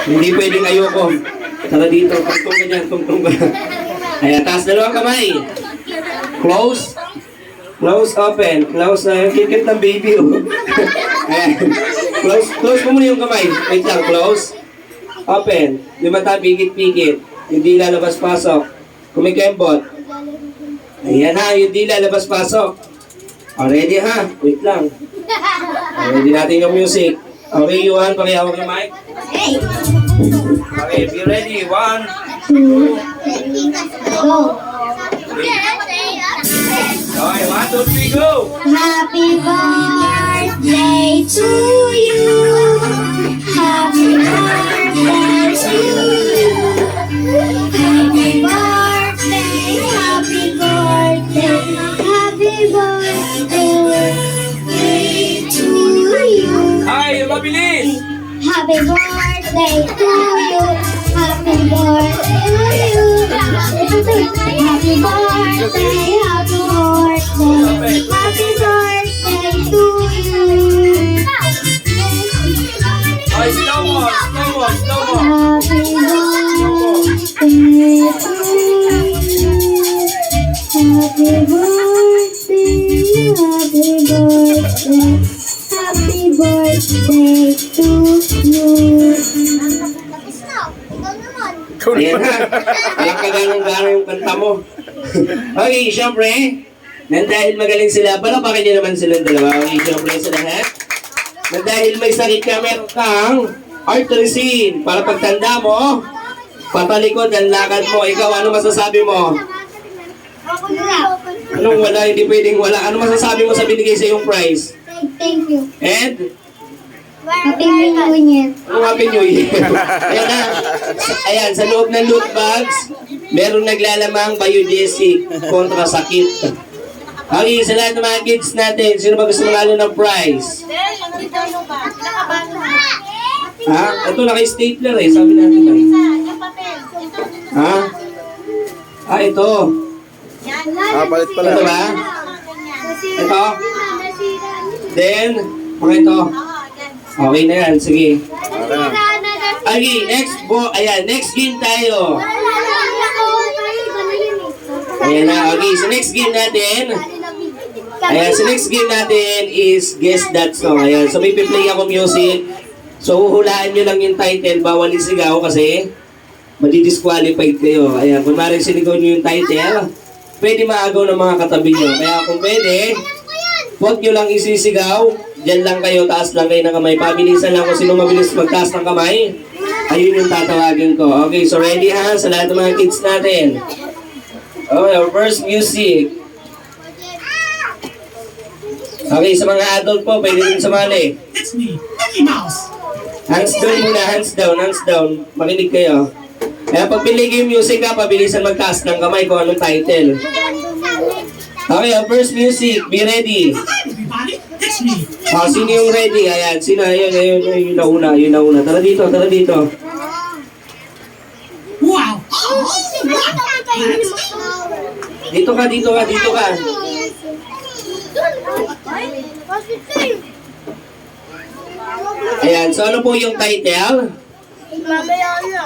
Hindi pwedeng ayoko. Tara dito, tungtong ka dyan, tungtong ka. Ayan, taas dalawang kamay. Close. Close, open. Close, kikit ng baby, oh. Ayan. Close mo muna yung kamay. Wait lang, close. Open. Yung mata, pikit-pikit. Yung dila, labas-pasok. Kumikembot. Ayan ha, yung dila, labas-pasok. Ready ha? Wait lang. Ready natin yung music. Okay, Yuhan, pakihawak yung mic. Okay, be ready. 1, 2, Go! okay, 1, 2, 3, go! Happy birthday to you. Happy birthday to you. Happy birthday, happy birthday, happy birthday to you. Ay, mabilis! Happy birthday to you. Happy birthday to you. Happy birthday, happy birthday. Happy birthday to you. Ay, slow mo, slow mo, slow mo. Happy birthday to you. Happy birthday, happy birthday. Happy birthday to you. Ayan ha. Alam ka ganong-gano'n yung kanta mo. Okay, syempre, nang dahil magaling sila, palapakin niyo naman silang dalawa. Okay, syempre sa lahat. Nang dahil may sakit ka, meron kang artresin. Para pagtanda mo, patalikod ang lakad mo. Ikaw, ano masasabi mo? Anong wala? Hindi pwedeng wala. Ano masasabi mo sa binigay sa iyong prize? Thank you. And? Happy New Year. Ang Happy New Year. Ayan na. Ayan, sa loob ng loot bags, merong naglalamang biogesic kontra sakit. Okay, sa lahat ng mga kids natin, sino ba gusto manalo ng prize? Ha? Ito naka-stapler eh, sabi natin ba? Ha? Ah, ito. Palit pala. Ito ba? Ito? Then, mga ito. Okay na yan, sige. Okay, next game tayo. Ayan na, okay, so next game natin. Ayan, so next game natin is Guess That Song. Ayan, so may piplay ako music. So, huhulaan nyo lang yung title, bawal isigaw kasi madi-disqualified kayo. Ayan, kung maaaring sinigaw nyo yung title, pwede maagaw ng mga katabi nyo. Kaya kung pwede, huwag nyo lang isisigaw. Diyan lang kayo, taas lang kayo ng kamay. Pabilisan lang kung sino mabilis magtaas ng kamay. Ayun yung tatawagin ko. Okay, so ready ha sa lahat ng mga kids natin. Okay, our first music. Okay, sa mga adult po, pwede rin sumali. It's me, Mickey Mouse. Hands down muna, hands down, hands down. Makinig kayo. Kaya pag pinili yung music ha, pabilisan magtaas ng kamay kung anong title. Okay, our first music. Be ready. Everybody, it's me. Sino yung ready? Ayan, sino? Ayun, yung nauna, yung nauna. Tara dito, tara dito. Wow. Dito ka, dito ka, dito ka. Ayan, so ano po yung title?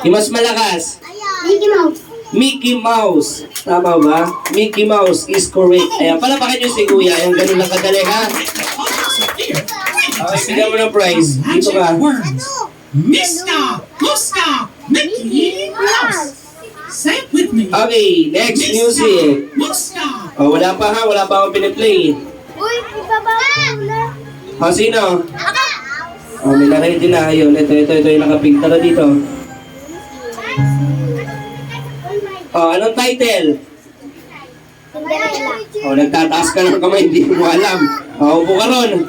Yung mas malakas. Mickey Mouse. Mickey Mouse. Tama ba? Mickey Mouse is correct. Ayan, palapakan nyo si Kuya. Ayan, ganun lang kadali, ha? Okay, bigyan mo ng prize. Dito ka. Words. Mr. Gustav Mickey Mouse. Say it with me. Okay, next music. Gustav. Oh, wala pa ha? Wala pa akong piniplay. Uy, ibaba na. O, sino? Oh, may na-ready na. Ayun, ito yung nakapig. Tara dito. Oh, anong title? Oh, nagtataas ka ng kamay, hindi mo alam. Oh, upo ka ron.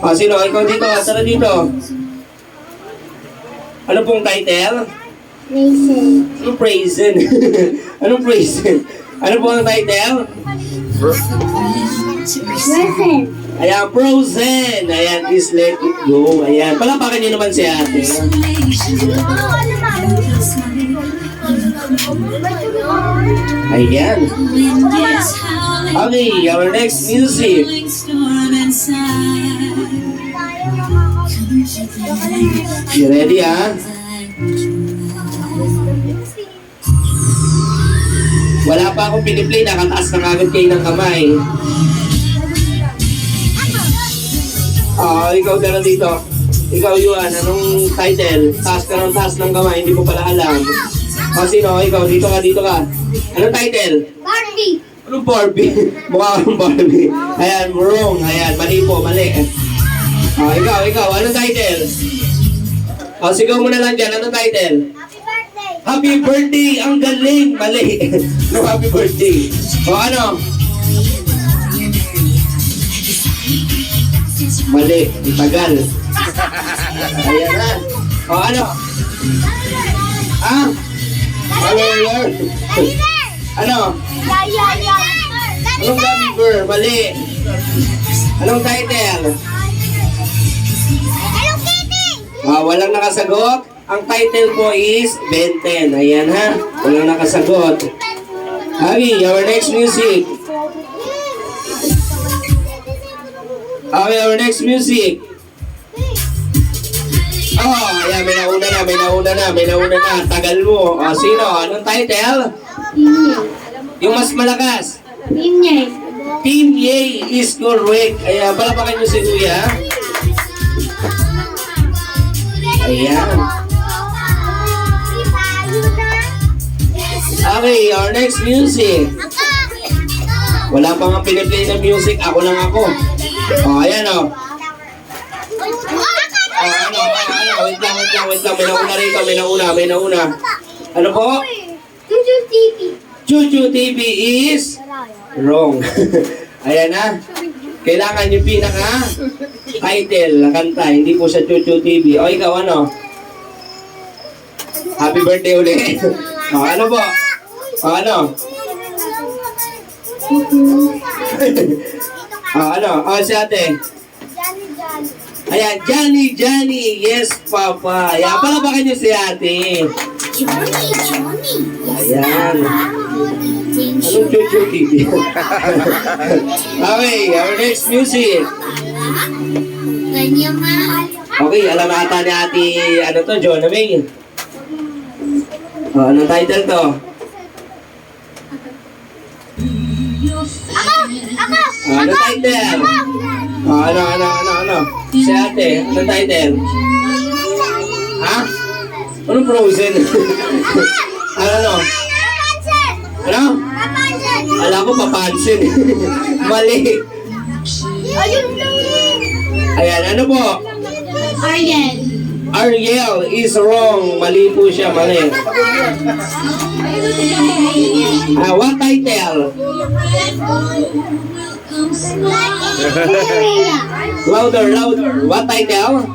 Oh, sino? Ikaw dito, tara dito. Ano pong title? Raisin. Anong Praisin? Anong Praisin? Ano po ang title? Raisin. Ayan, Frozen. Ayan, please let it go. Ayan, palapakan niyo naman si ate. Ayan. Okay, our next music. You ready, ha? Wala pa akong piniplay, nakataas na agad kayo ng kamay. Ikaw ka dito. Ikaw, Yuan, anong title? Taas ka ng taas ng kamay, hindi mo pala alam. Sino? Ikaw, dito ka. Anong title? Barbie. Anong Barbie? Mukha kang Barbie. Ayan, wrong. Ayan, mali po, mali. Ikaw, anong title? Sigaw mo na lang dyan, anong title? Happy birthday. Happy birthday! Ang galing! Mali. No, happy birthday. Ano? Mali. Ang tagal. Ayan na. Ano? Lord. Ano? Anong Gummy Bear? Mali. Anong title? Hello Kitty. Walang nakasagot. Ang title po is Ben 10. Ayan ha. Walang nakasagot. Okay, our next music. Okay, our next music. Ayan, may nauna na. Tagal mo. Sino? Anong title? Yung mas malakas. Team Yay is correct. Ayan, palapakan nyo si Kuya. Ayan. Okay, our next music. Wala pa nga piniplay na music. Ako lang ako. Ayan o. Wait lang. May nauna. Ano po? Chuchu TV. Chuchu TV is wrong. Ayan na. Kailangan yung pinaka title na kanta. Hindi po siya Chuchu TV. O ikaw ano? Happy birthday ulit. Ano po? Ano? Ano? Si ate. Ayan, Johnny. Yes, Papa. Ayan, palabakan niyo si ate. Ayan. Anong Chuchu TV? Okay, our next music. Okay, alam na ata ni ate, ano to, Jonah May. Anong title to? Ano title? Ano? Si ate, anong title? Ha? Anong Frozen? Ano? Ano? Alam ko papansin. Mali. Ayan, ano po? Ariel is wrong. Mali po siya, mali. What title? Louder. What title?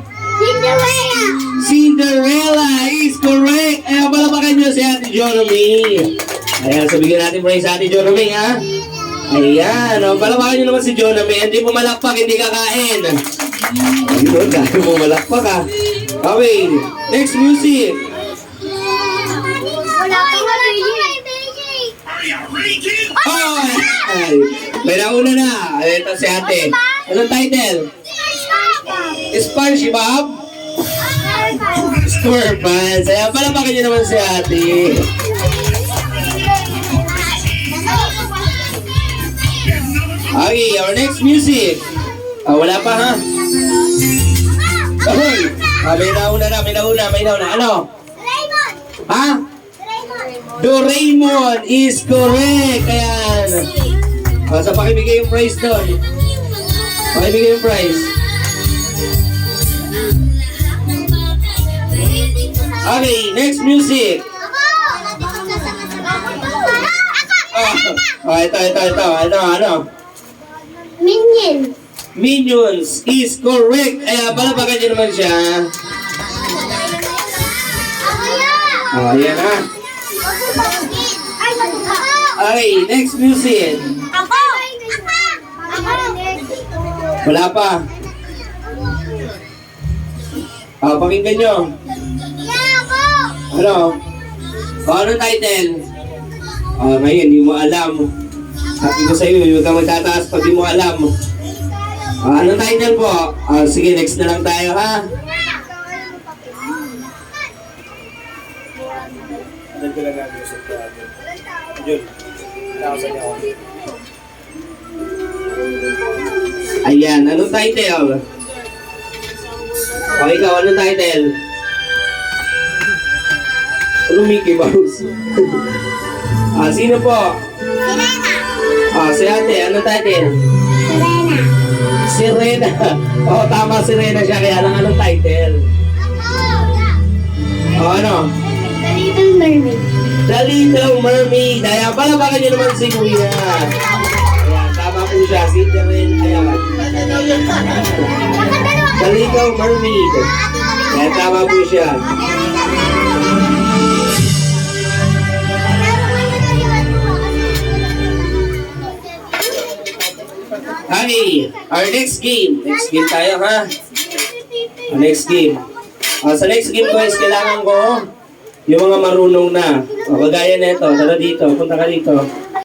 Cinderella is correct. Ayan, palapakan nyo si Ate Jonomy. Ayan, so bigyan natin praise sa Ate Jonomy, ha? Ayan, palapakan nyo naman si Jonomy. Hindi mo malakpak, hindi kakain. Ayun, dahil mo malakpak, ha? Okay, next music. Ay, may nauna na. Ito si ate. Anong title? SpongeBob? SquarePants. Ayan, palapakan niyo naman si ate. Okay, our next music. Wala pa ha? Okay. May nauna. Ano? Ha? Doraemon is correct. Ayan. So, pakibigay yung prize doon. Pakibigay yung prize. Okay, next music. Ito. Ano? Minions is correct. Ayan, palapakan niyo naman siya. Ayan ha. Okay, next music. Wala pa. Pakinggan nyo. Ano? Anong title? Ngayon, hindi mo alam. Sabi ko sa'yo, huwag kang magtataas pag di mo alam. Anong title po? Sige, next na lang tayo ha. Dahil ko lang nag-usap ko ate. Yun. Nakasan niya ako. Ayan, anong title? O ikaw, anong title? Ano Mickey Mouse? Sino po? Si ate, anong title? Si Rena. Tama si Rena siya, kaya lang anong title? Ano? The Little Mermaid. The Little Mermaid. Ayan, palabakan nyo naman si Kuya. Ayan, tama po siya. Si Jaren. Ayan. The Little Mermaid. Ayan, tama po siya. Okay, our next game. Next game tayo, ha? Next game. Sa next game ko is kailangan ko yung mga marunong na. Kagaya nito. Tara dito. Punta ka dito.